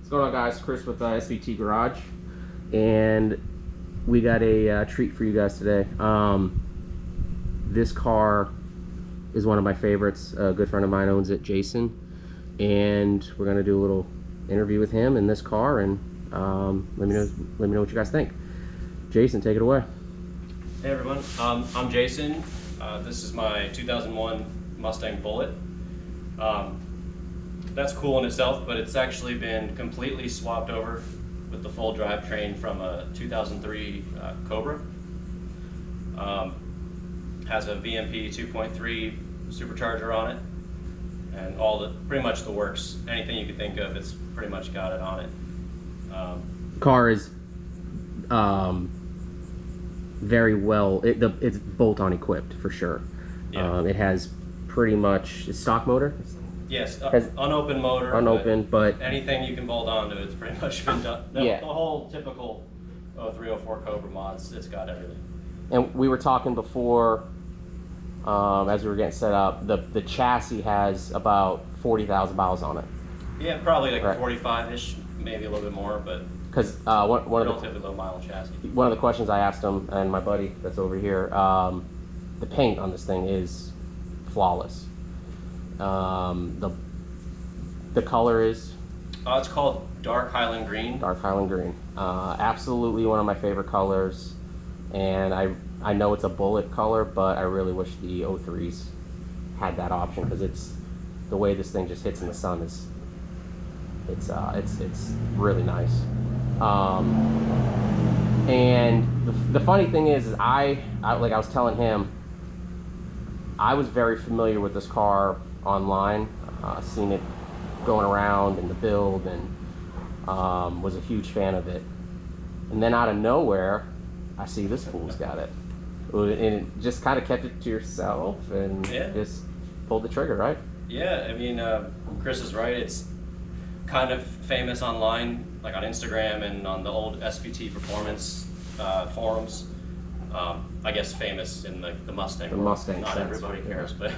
What's going on, guys? Chris with SVT Garage, and we got a treat for you guys today. This car is one of my favorites. A good friend of mine owns it, Jason, and we're gonna do a little interview with him in this car, and let me know what you guys think. Jason, take it away. Hey everyone, I'm Jason. This is my 2001 Mustang Bullitt. That's cool in itself, but it's actually been completely swapped over with the full drivetrain from a 2003 Cobra. Has a VMP 2.3 supercharger on it, and pretty much the works. Anything you could think of, it's pretty much got it on it. Car is very well. It's bolt-on equipped for sure. Yeah. It has pretty much stock motor. Yes, unopened motor. Unopened, but anything you can bolt onto, it's pretty much been done. Yeah. The whole typical 0304 Cobra mods, it's got everything. And we were talking before, as we were getting set up, the chassis has about 40,000 miles on it. Yeah, probably like right. 45-ish, maybe a little bit more, but because one of relatively low mile chassis. One of the questions I asked him and my buddy that's over here, the paint on this thing is flawless. The color is? It's called dark Hyland green. Dark Hyland green. Absolutely one of my favorite colors, and I know it's a Bullitt color, but I really wish the 03s had that option, because it's the way this thing just hits in the sun is it's really nice. And the funny thing is like I was telling him, I was very familiar with this car online, seen it going around in the build, and was a huge fan of it. And then out of nowhere, I see this fool's got it. And it just kind of kept it to yourself and just pulled the trigger, right? Yeah, I mean, Chris is right. It's kind of famous online, like on Instagram and on the old SVT performance forums. I guess famous in the Mustang. The Mustang. Not sense. everybody cares, but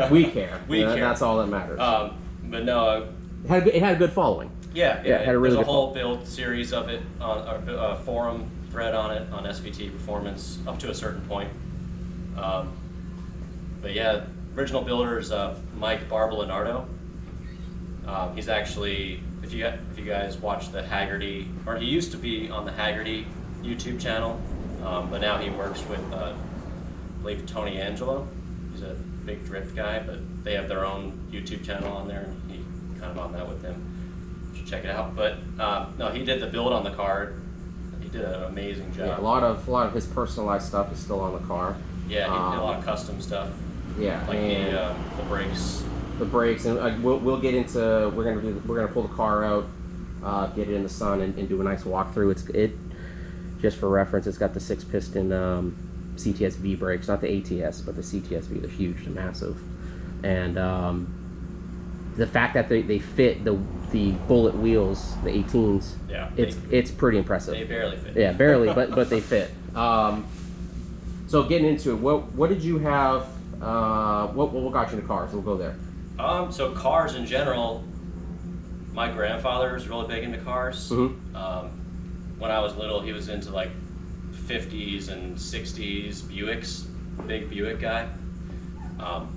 we care. We care. That's all that matters. But no, it had a good following. Yeah, it had a really there's good a whole build series of it on a forum thread on it on SVT performance up to a certain point. But yeah, original builder is Mike Barbelinardo. He's actually, if you guys watch the Haggerty, or he used to be on the Haggerty YouTube channel, but now he works with, I believe, Tony Angelo. He's a big drift guy, but they have their own YouTube channel on there, and he kind of on that with him. You should check it out. But no, he did the build on the car. He did an amazing job. Yeah, a lot of his personalized stuff is still on the car. Yeah, he did a lot of custom stuff. Yeah, like the brakes. The brakes, and we'll get into. We're gonna pull the car out, get it in the sun, and do a nice walkthrough. It just for reference, it's got the 6-piston CTS-V brakes, not the ATS, but the CTS-V. They're huge, they're massive, and the fact that they fit the Bullitt wheels, the 18s. Yeah, it's pretty impressive. They barely fit. Yeah, barely, but they fit. So getting into it, what did you have? What got you into cars? We'll go there. So cars in general, my grandfather was really big into cars. Mm-hmm. When I was little, he was into like 50s and 60s Buicks, big Buick guy. I'm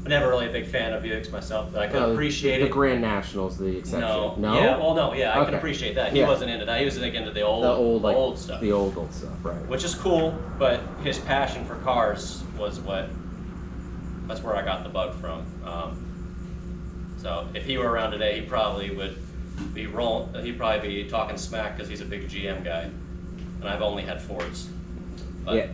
never really a big fan of Buicks myself, but I could appreciate it. The Grand National's the exception. No? Yeah, well, no, yeah, I can appreciate that. He wasn't into that. He was into the old stuff. The old stuff, right. Which is cool, but his passion for cars was that's where I got the bug from. So if he were around today, he probably would be he'd probably be talking smack because he's a big GM guy, and I've only had Fords. But yeah.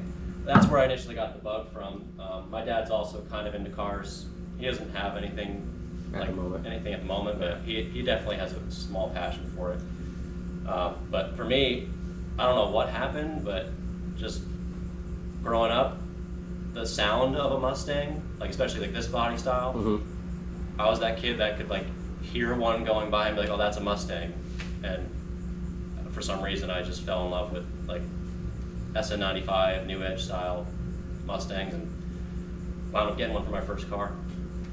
That's where I initially got the bug from. My dad's also kind of into cars. He doesn't have anything at the moment, but he definitely has a small passion for it. But for me, I don't know what happened, but just growing up, the sound of a Mustang, like especially like this body style, I was that kid that could like hear one going by and be like, oh, that's a Mustang. And for some reason, I just fell in love with like SN95, New Edge style Mustangs, and wound up getting one for my first car.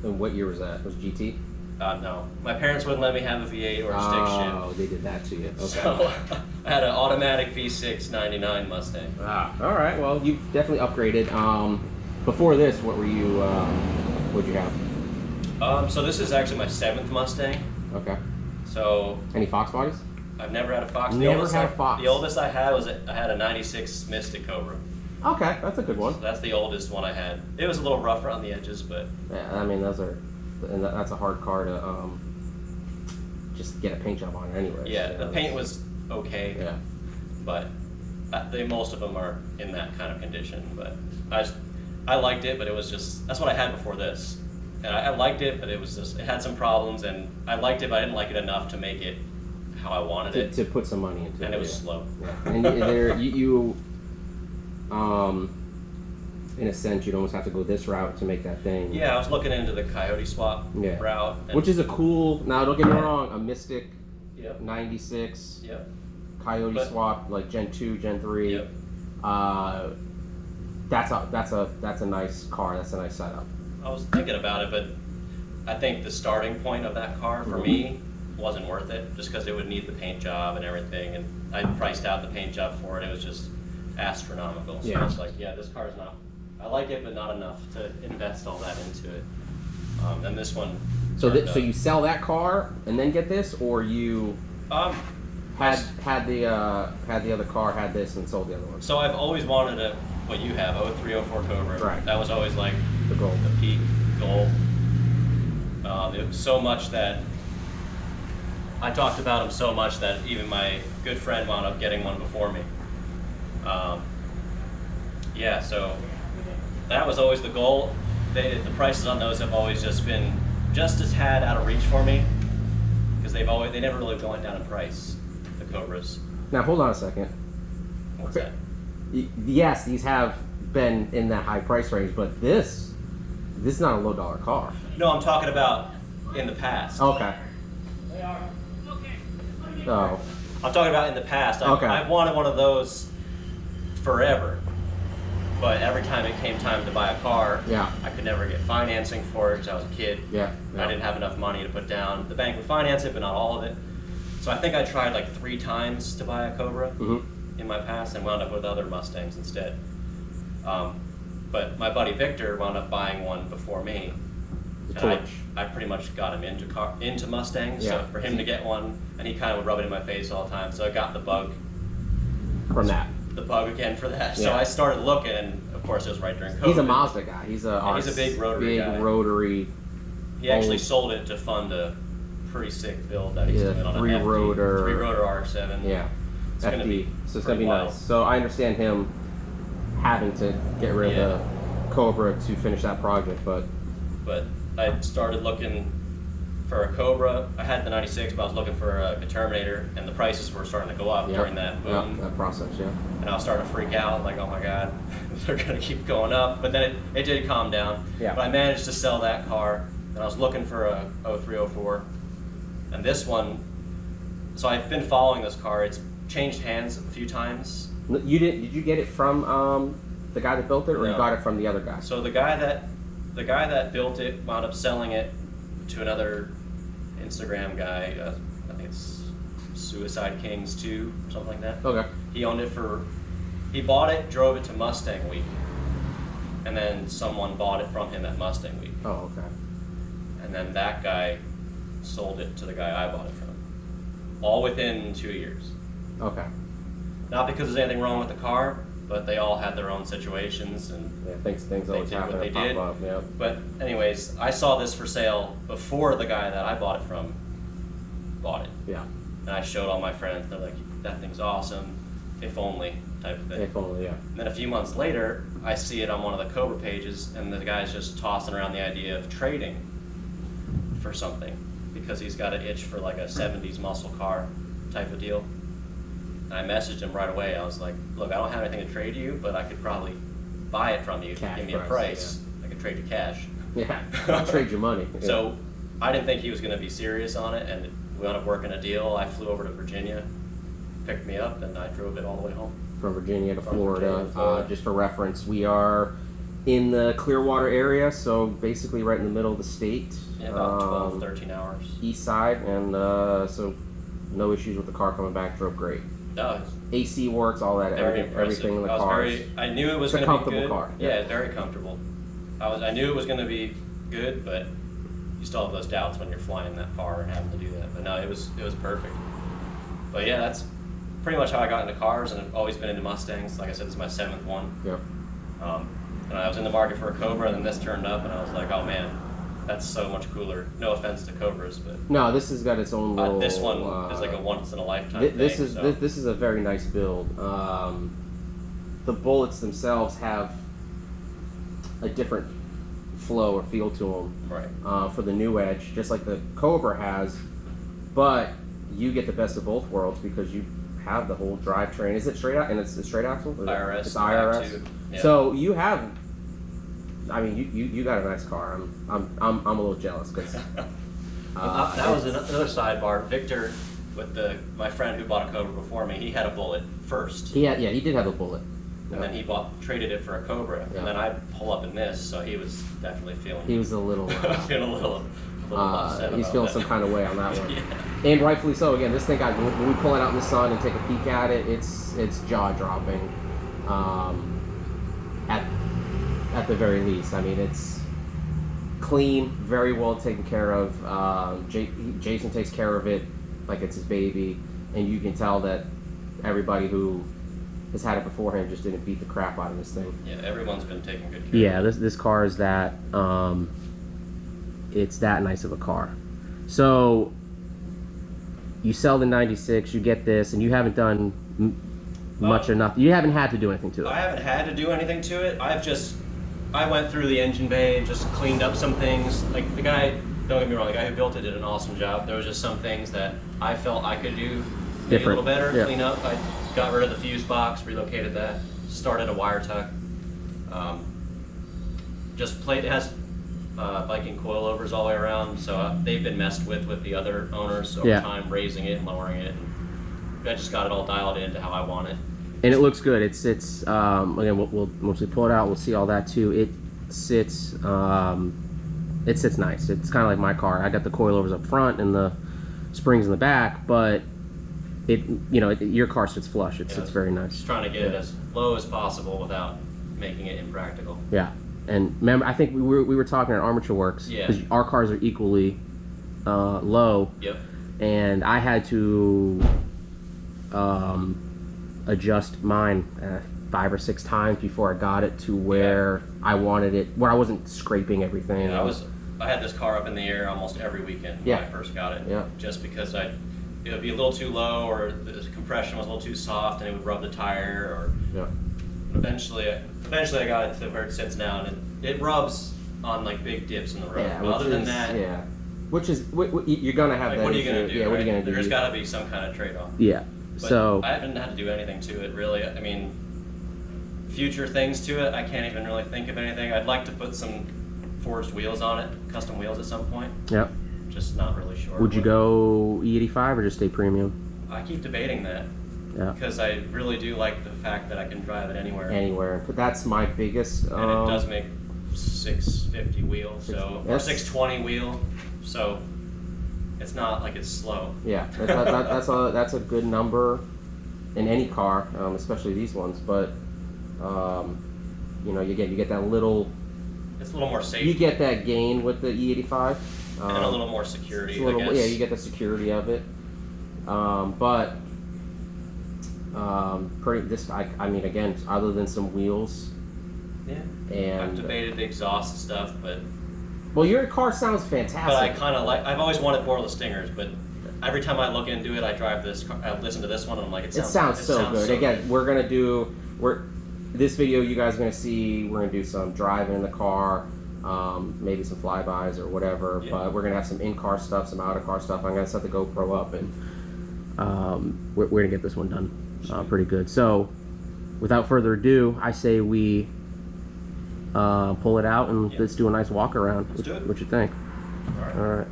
And what year was that? Was GT? No. My parents wouldn't let me have a V8 or a stick shift. Oh, they did that to you. Okay. So I had an automatic V6 99 Mustang. All right. Well, you've definitely upgraded. Before this, what were you? What'd you have? So this is actually my 7th Mustang. Okay. So any Fox bodies? I've never had a Fox. Never had a Fox. The oldest I had was I had a 96 Mystic Cobra. Okay, that's a good one. So that's the oldest one I had. It was a little rougher on the edges, but yeah, I mean that's a hard car to just get a paint job on it anyway. Yeah, the paint was okay. Yeah, but most of them are in that kind of condition. But I liked it, but it was just that's what I had before this, and I liked it, but it had some problems, and I liked it, but I didn't like it enough to make it how I wanted it. To put some money into it. And it was slow. Yeah. And in a sense, you'd almost have to go this route to make that thing. Yeah, I was looking into the Coyote swap route. Which is a cool, now don't get me wrong, a Mystic Yep. 96 Yep. Coyote swap, like Gen 2, Gen 3. Yep. That's a nice car, that's a nice setup. I was thinking about it, but I think the starting point of that car for me wasn't worth it, just because it would need the paint job and everything, and I priced out the paint job for it. It was just astronomical. So I was like, yeah, this car's not. I like it, but not enough to invest all that into it. And this one. So you sell that car and then get this, or you had the other car, had this, and sold the other one. So I've always wanted what you have, 03, 04 Cobra. Right. That was always like the goal, the peak goal. It was so much that I talked about him so much that even my good friend wound up getting one before me. Yeah, so that was always the goal. The prices on those have always just been just a tad out of reach for me, because they never really gone down in price, the Cobras. Now hold on a second. What's that? Yes, these have been in that high price range, but this is not a low dollar car. No, I'm talking about in the past. Okay. Oh. I'm talking about in the past. I've wanted one of those forever. But every time it came time to buy a car, I could never get financing for it because I was a kid. I didn't have enough money to put down. The bank would finance it, but not all of it. So I think I tried like 3 times to buy a Cobra in my past and wound up with other Mustangs instead. But my buddy Victor wound up buying one before me. I pretty much got him into Mustangs. So for him to get one, and he kind of would rub it in my face all the time. So I got the bug. From that. The bug again for that. So I started looking, and of course it was right during COVID. He's a Mazda guy. He's a big rotary guy. He actually sold it to fund a pretty sick build that he's doing on a 3-rotor R7. Yeah. It's going to be nice. So I understand him having to get rid of the Cobra to finish that project, but I started looking for a Cobra. I had the 96, but I was looking for a Terminator, and the prices were starting to go up during that boom. That process, And I was starting to freak out, like, oh my God, they're going to keep going up. But then it did calm down. But I managed to sell that car, and I was looking for a 03, 04. And this one, so I've been following this car. It's changed hands a few times. Did you get it from the guy that built it, or you got it from the other guy? So the guy that built it wound up selling it to another Instagram guy. I think it's Suicide Kings 2 or something like that. Okay. He bought it, drove it to Mustang Week, and then someone bought it from him at Mustang Week. Oh, okay. And then that guy sold it to the guy I bought it from. All within 2 years. Okay. Not because there's anything wrong with the car, but they all had their own situations, and things always happen. They did. Up, But anyways, I saw this for sale before the guy that I bought it from bought it. Yeah. And I showed all my friends. They're like, "That thing's awesome, if only," type of thing. If only, yeah. And then a few months later, I see it on one of the Cobra pages, and the guy's just tossing around the idea of trading for something because he's got an itch for like a 70s muscle car type of deal. I messaged him right away. I was like, look, I don't have anything to trade you, but I could probably buy it from you if you give me a price. I could trade you cash. Yeah, I'll trade you money. Yeah. So I didn't think he was going to be serious on it, and we wound up working a deal. I flew over to Virginia, picked me up, and I drove it all the way home. From Virginia to Florida. Just for reference, we are in the Clearwater area, so basically right in the middle of the state. Yeah, about 12, 13 hours. East side, and so no issues with the car coming back. Drove great. No, AC works, all that, everything in the car. I knew it was It's a going to be comfortable good. car. Yeah, very comfortable. I knew it was going to be good, but you still have those doubts when you're flying that far and having to do that. But no, it was perfect. But yeah, that's pretty much how I got into cars, and I've always been into Mustangs. Like I said, this is my 7th one. Yep. And I was in the market for a Cobra, and then this turned up, and I was like, oh man, that's so much cooler. No offense to Cobras, but No, this has got its own little. this one is like a once in a lifetime this thing. is this is a very nice build. The Bullets themselves have a different flow or feel to them. Right. For the new Edge, just like the Cobra has, but you get the best of both worlds because you have the whole drivetrain. Is it straight out? And it's a straight axle? IRS. It's IRS. Yeah. So you have. I mean, you got a nice car. I'm a little jealous because. That was another sidebar. Victor, with my friend who bought a Cobra before me, he had a Bullitt first. He did have a Bullitt. And then he traded it for a Cobra. Yeah. And then I pull up in this, so he was definitely feeling. He was a little. Feeling a little upset. He's feeling some kind of way on that one. Yeah. And rightfully so. Again, this thing, when we pull it out in the sun and take a peek at it, it's jaw dropping. At the very least, I mean, it's clean, very well taken care of. Jason takes care of it like it's his baby, and you can tell that everybody who has had it before him just didn't beat the crap out of this thing. Yeah, everyone's been taking good care. Yeah, of it. this car is that. It's that nice of a car. So you sell the 96, you get this, and you haven't done much or nothing. You haven't had to do anything to it. I haven't had to do anything to it. I went through the engine bay and just cleaned up some things. Like the guy, don't get me wrong, the guy who built it did an awesome job. There was just some things that I felt I could do maybe a little better, yeah. Clean up. I got rid of the fuse box, relocated that, started a wire tuck. It has Viking coilovers all the way around, so they've been messed with the other owners over time, raising it and lowering it. And I just got it all dialed into how I want it. And it looks good. It's again, once we pull it out, we'll see all that too. It sits nice. It's kind of like my car. I got the coilovers up front and the springs in the back, but your car sits flush. It's very nice. Just trying to get it as low as possible without making it impractical. Yeah, and remember, I think we were talking at Armature Works because our cars are equally low. Yep. And I had to adjust mine 5 or 6 times before I got it to where I wanted it, where I wasn't scraping everything. Yeah, I had this car up in the air almost every weekend when I first got it. Yeah. Just because it would be a little too low, or the compression was a little too soft, and it would rub the tire. Or eventually I got it to where it sits down, and it rubs on like big dips in the road. Yeah, but other than that, which is you're gonna have. Like, that what are you gonna issue. do? Yeah, what are you right? gonna do? There's got to be some kind of trade-off. Yeah. But so I haven't had to do anything to it really. I mean, future things to it, I can't even really think of anything. I'd like to put some forged wheels on it, custom wheels at some point. Yep. Just not really sure. Would you go E85 or just stay premium? I keep debating that. Yeah. Because I really do like the fact that I can drive it anywhere. Anywhere, but that's my biggest. And it does make 650 wheel, or 620 wheel, so it's not like it's slow. Yeah, that's a good number in any car, especially these ones. But you get that little. It's a little more safety. You get that gain with the E85. And a little more security. I guess. Yeah, you get the security of it. I mean, again, other than some wheels. Yeah. And I've debated the exhaust stuff, but. Well, your car sounds fantastic. But I kind of like. I've always wanted borderless stingers, but every time I look into it, I drive this. I listen to this one, and I'm like, it sounds so good. Again, we're gonna do. This video you guys are gonna see. We're gonna do some driving in the car. Maybe some flybys or whatever, but we're gonna have some in-car stuff, some out-of-car stuff. I'm gonna set the GoPro up, and we're gonna get this one done pretty good. So, without further ado, I say we pull it out and let's do a nice walk around. Let's do it. What you think? All right.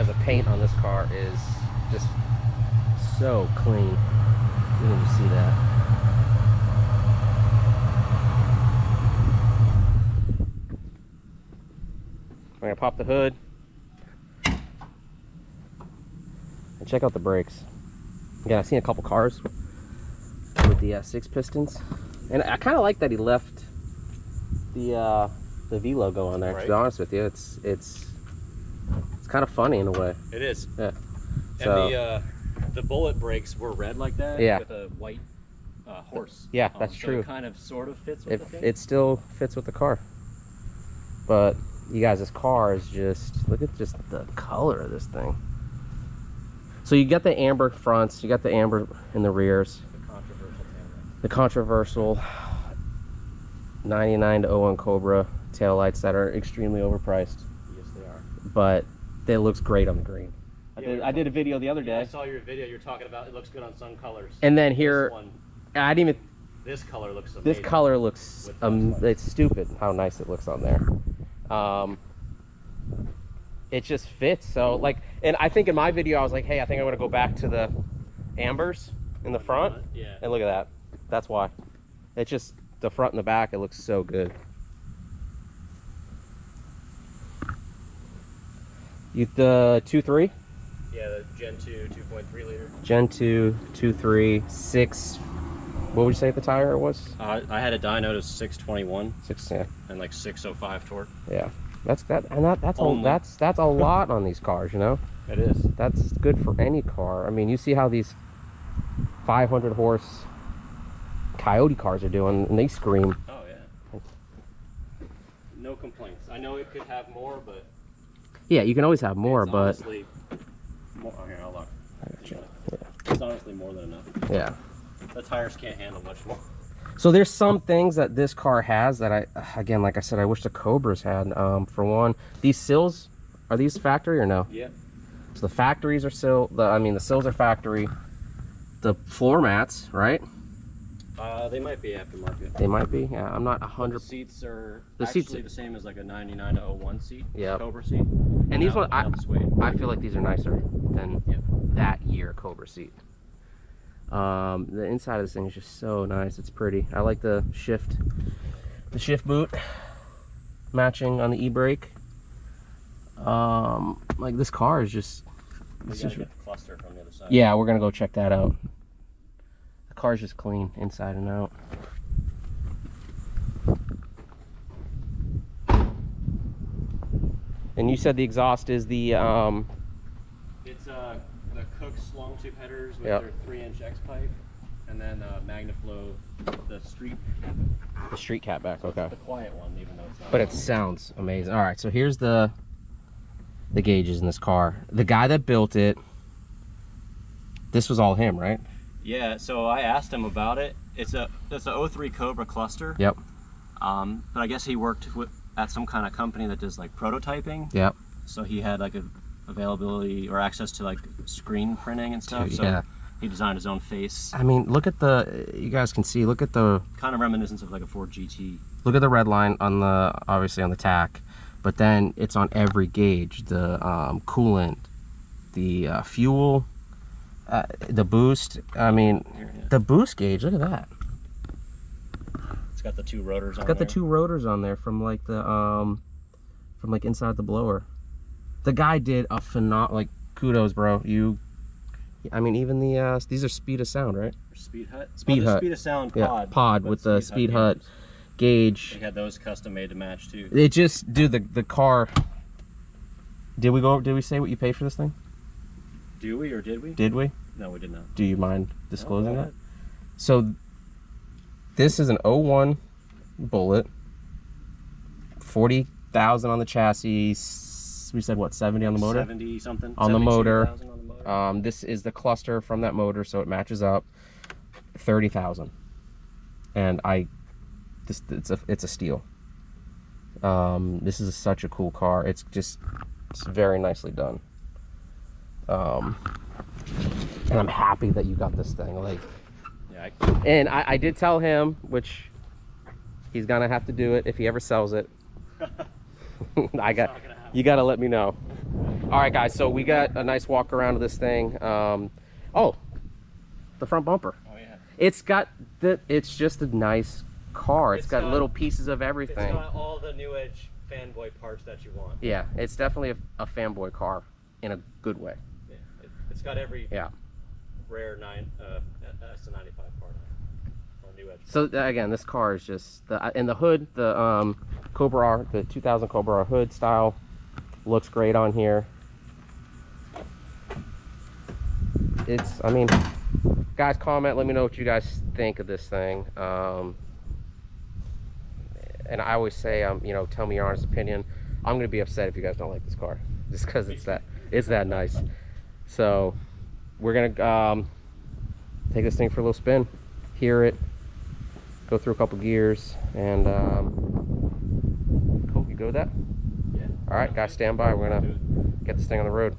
guys, the paint on this car is just so clean. You can just see that. I'm gonna pop the hood and check out the brakes. Again, I've seen a couple cars with the 6 pistons, and I kind of like that he left the V logo on there. Right. To be honest with you, it's kind of funny in a way. It is. Yeah. So, and the Bullitt brakes were red like that. Yeah. With a white horse. Yeah, that's so true. It kind of sort of fits with the thing. It still fits with the car. But you guys, this car is just, look at just the color of this thing. So you got the amber fronts, you got the amber in the rears. The controversial taillight. The controversial 99 to 01 Cobra taillights that are extremely overpriced. Yes, they are. But it looks great on the green. Yeah, I did a video the other day. I saw your video. You're talking about it looks good on some colors. And then here, this one, I didn't even. This color looks amazing. This color looks it's stupid how nice it looks on there. It just fits. So like, and I think in my video I was like, hey, I think I'm gonna go back to the ambers in the front. Yeah. And look at that. That's why. It's just the front and the back. It looks so good. You the 2.3? Yeah, the Gen 2 2.3 liter. Gen 2 2.3 6. What would you say the tire was? I had a dyno to 621. 6, yeah. And like 605 torque. Yeah, that's a lot on these cars, you know. It is. That's good for any car. I mean, you see how these 500 horse Coyote cars are doing, and they scream. Oh yeah. No complaints. I know it could have more, but yeah, you can always have more, but honestly, more. Oh, here, I'll look. Yeah. It's honestly more than enough. Yeah. The tires can't handle much more. So there's some things that this car has that again, like I said, I wish the Cobras had. For one, these sills, are these factory or no? Yeah. So the factories are the sills are factory. The floor mats, right? They might be aftermarket. They might be. Yeah, I'm not 100. The seats are the actually the same as like a 99 to 01 seat. Yeah. Cobra seat. And these ones, I feel like these are nicer than that year Cobra seat. The inside of this thing is just so nice. It's pretty. I like the shift boot matching on the e-brake. Like this car is just. We gotta get the cluster from the other side. Yeah, we're gonna go check that out. The car's just clean inside and out. And you said the exhaust is the It's the Cook's long tube headers with Yep. their 3-inch X pipe, and then magnaflow, the street cat back. Okay. the quiet one, even though it's not. But it sounds amazing. All right, so here's the gauges in this car. The guy that built it, this was all him, right? Yeah. So I asked him about it. It's a 03 Cobra cluster. Yep. But I guess he worked at some kind of company that does like prototyping. Yep. So he had like a availability or access to like screen printing and stuff. Dude, so yeah. he designed his own face. I mean, look at you guys can see, look at the Kind of reminiscent of like a Ford GT. Look at the red line on the, obviously on the tack, but then it's on every gauge. The coolant, the fuel, the boost. I mean, the boost gauge, look at that. It's got the 2 rotors on It's got there. the 2 rotors on there from like the, from like inside the blower. The guy did a like, kudos, bro. I mean, even the, these are speed of sound, right? Speed Hut? Speed Hut. Speed of sound pod. Yeah, pod with the Speed Hut gauge. They had those custom made to match too. It just, dude, the car. Did we say what you paid for this thing? Do we or did we? Did we? No, we did not. Do you mind disclosing No, that? So this is an 01 Bullitt, 40,000 on the chassis. We said what, 70 on the motor? 70 something. On the motor. On the motor. This is the cluster from that motor, so it matches up. 30,000, and it's a steal. This is such a cool car. It's very nicely done. And I'm happy that you got this thing. Like, yeah. And I did tell him, which he's gonna have to do it if he ever sells it. You gotta let me know. All right, guys, so we got a nice walk around of this thing. Oh, the front bumper. Oh yeah. It's just a nice car. It's got little pieces of everything. It's got all the new age fanboy parts that you want. Yeah, it's definitely a fanboy car in a good way. Yeah, it's got every rare S95 part on new edge. So again, this car is just in the hood, the Cobra R, the 2000 Cobra R hood style looks great on here. I mean, guys, comment, let me know what you guys think of this thing. And I always say, you know, tell me your honest opinion. I'm gonna be upset if you guys don't like this car, just because it's that nice. So we're gonna take this thing for a little spin, hear it, go through a couple gears, and cool. You go with that? Yeah. All right, guys, stand by. We're gonna get this thing on the road.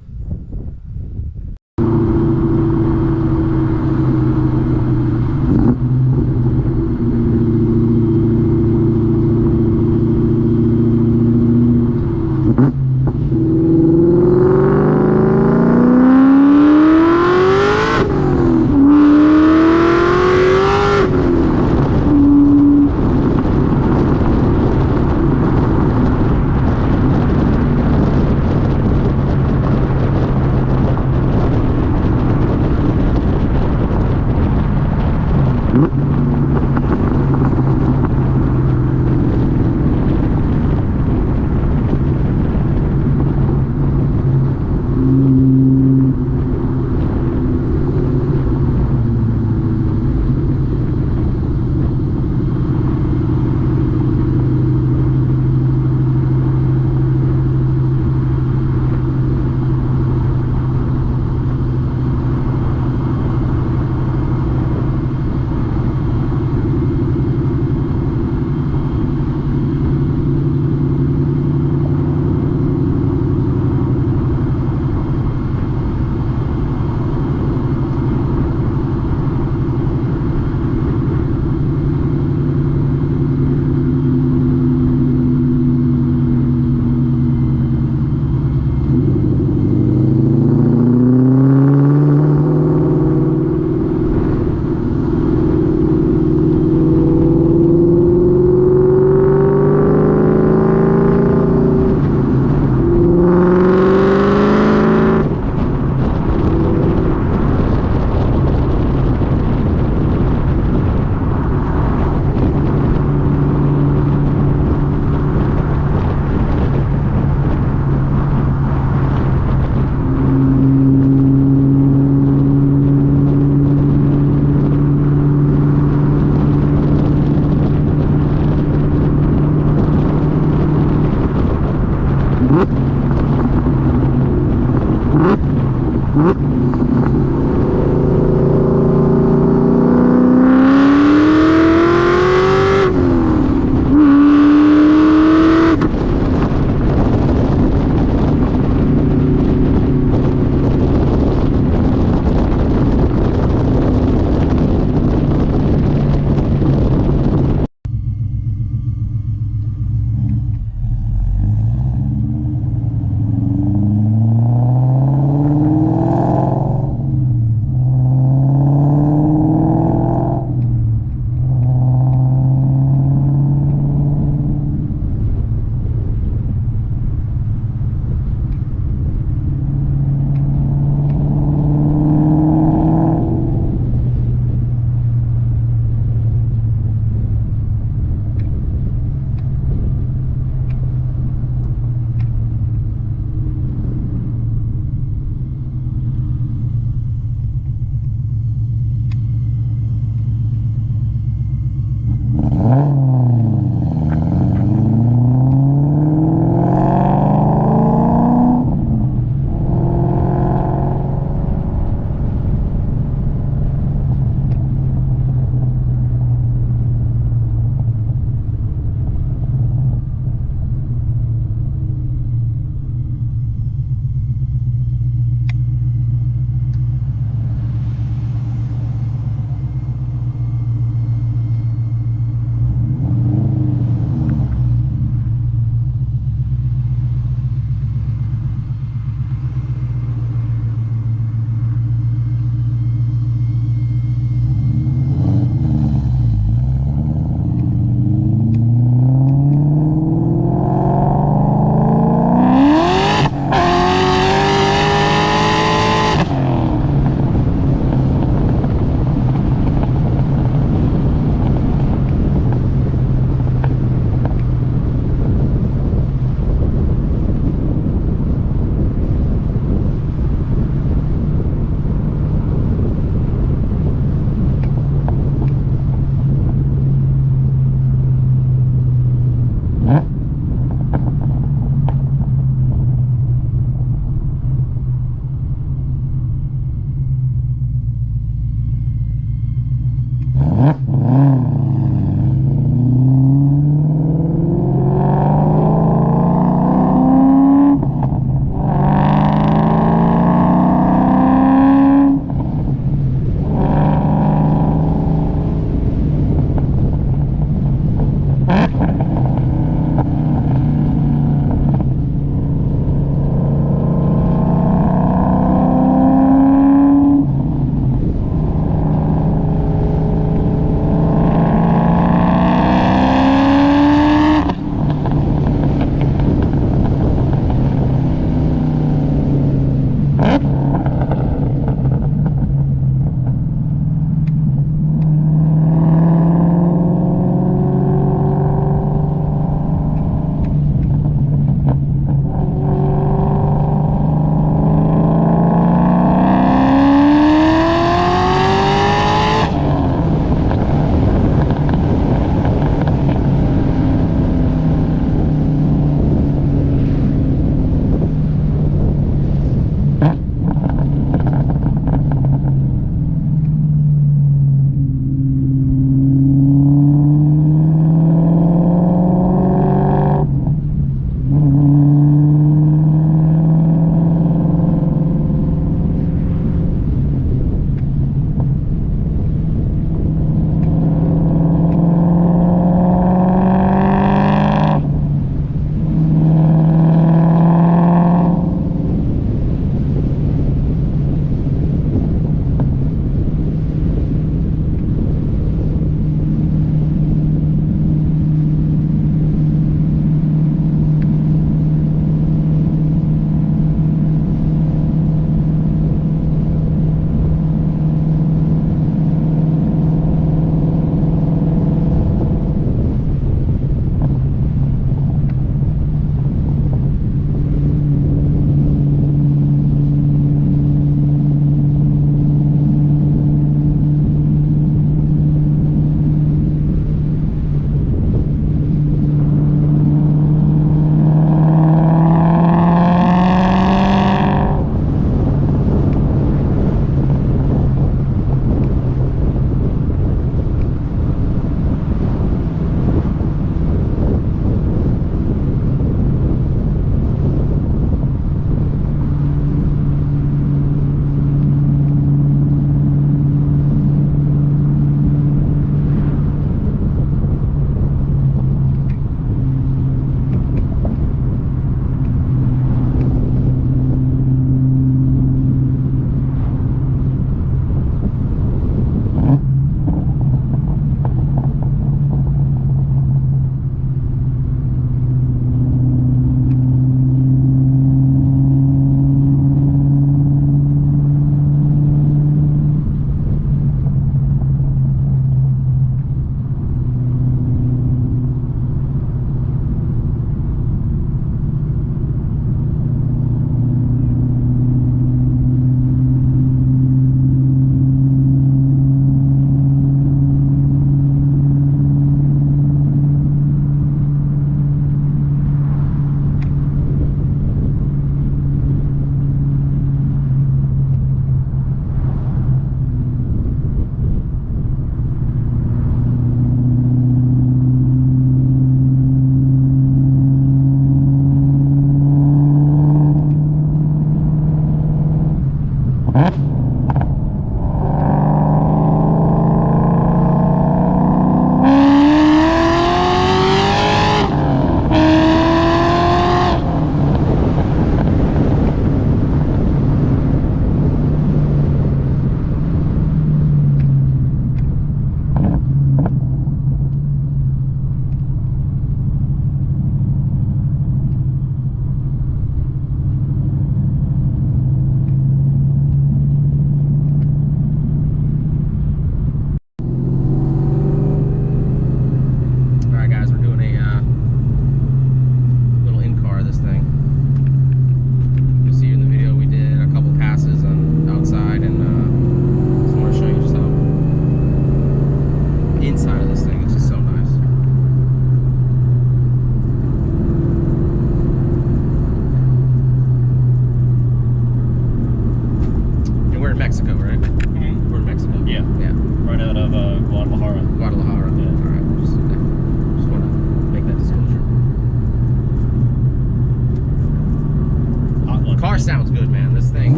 Sounds good, man. This thing,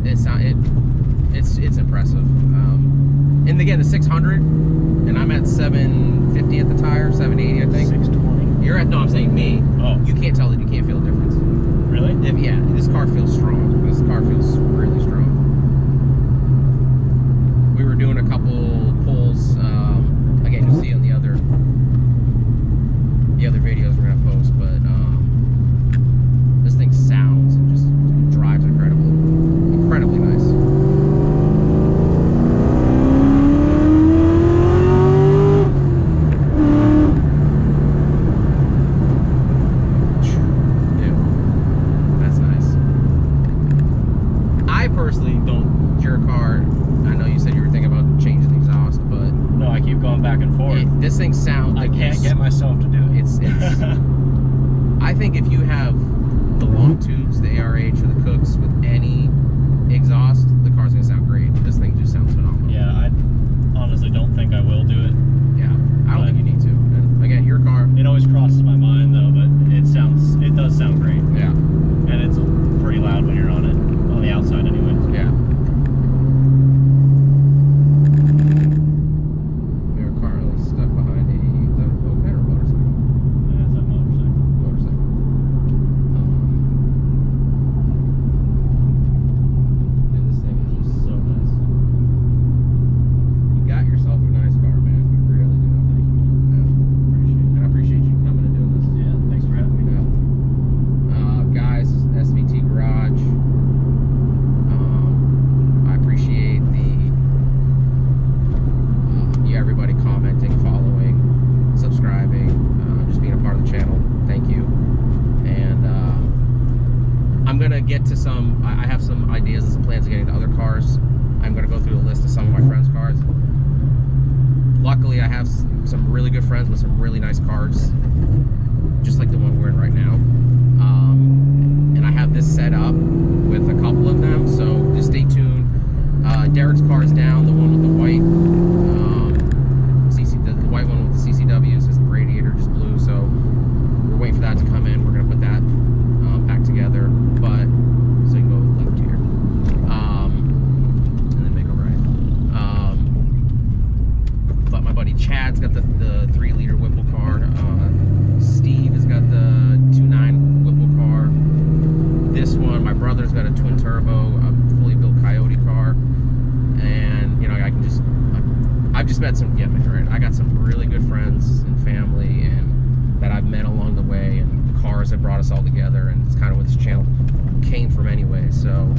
it's impressive. And again, the 600, and I'm at 750 at the tire, 780, I think. 620. You're at, no, I'm saying me. Oh. You can't tell that, you can't feel the difference. Really? Yeah, this car feels strong. This car feels really strong. We were doing a couple pulls. Again, you'll see on the other videos we're gonna post, but this thing sounds and just drives incredibly nice. Yeah, that's nice. I personally don't. Your car, I know you said you were thinking about changing the exhaust, but No, I keep going back and forth. this thing sounds. I can't get myself to do it. It's I think if you have the long tubes, the ARH or the Cooks with any exhaust, the car's gonna sound great. This thing just sounds phenomenal. Yeah, I honestly don't think I will do it. Yeah, I don't think you need to. And again, your car. It always crosses my mind though, but it does sound great. Yeah. And it's pretty loud when you're on it, on the outside anyway. Yeah. We are currently stuck behind a moped or motorcycle. Yeah, it's a motorcycle. Motorcycle. Yeah, this thing is just so nice. You got yourself a nice car, man. You really do. Yeah, appreciate it. And I appreciate you coming and doing this. Yeah, thanks for having me. Yeah. Guys, SVT Garage. I appreciate everybody commenting, following, subscribing, just being a part of the channel. Thank you. And I'm gonna get to some. I have some ideas and some plans of getting to other cars. I'm gonna go through the list of some of my friends' cars. Luckily, I have some really good friends with some really nice cars, just like the one we're in right now. And I have this set up with a couple of them, so just stay tuned. Derek's car is down, the one with the white, the white one with the CCWs, his radiator just blew, so we're waiting for that to come in. We're gonna put that back together, but so you can go left here, and then make a right. But my buddy Chad's got the 3-liter Whipple car. Steve has got the 2.9 Whipple car. This one, my brother's got a twin turbo, fully built Coyote car, and you know I've just met some. Yeah, right. I got some really good friends and family, and that I've met along the way, and the cars have brought us all together, and it's kind of what this channel came from anyway. So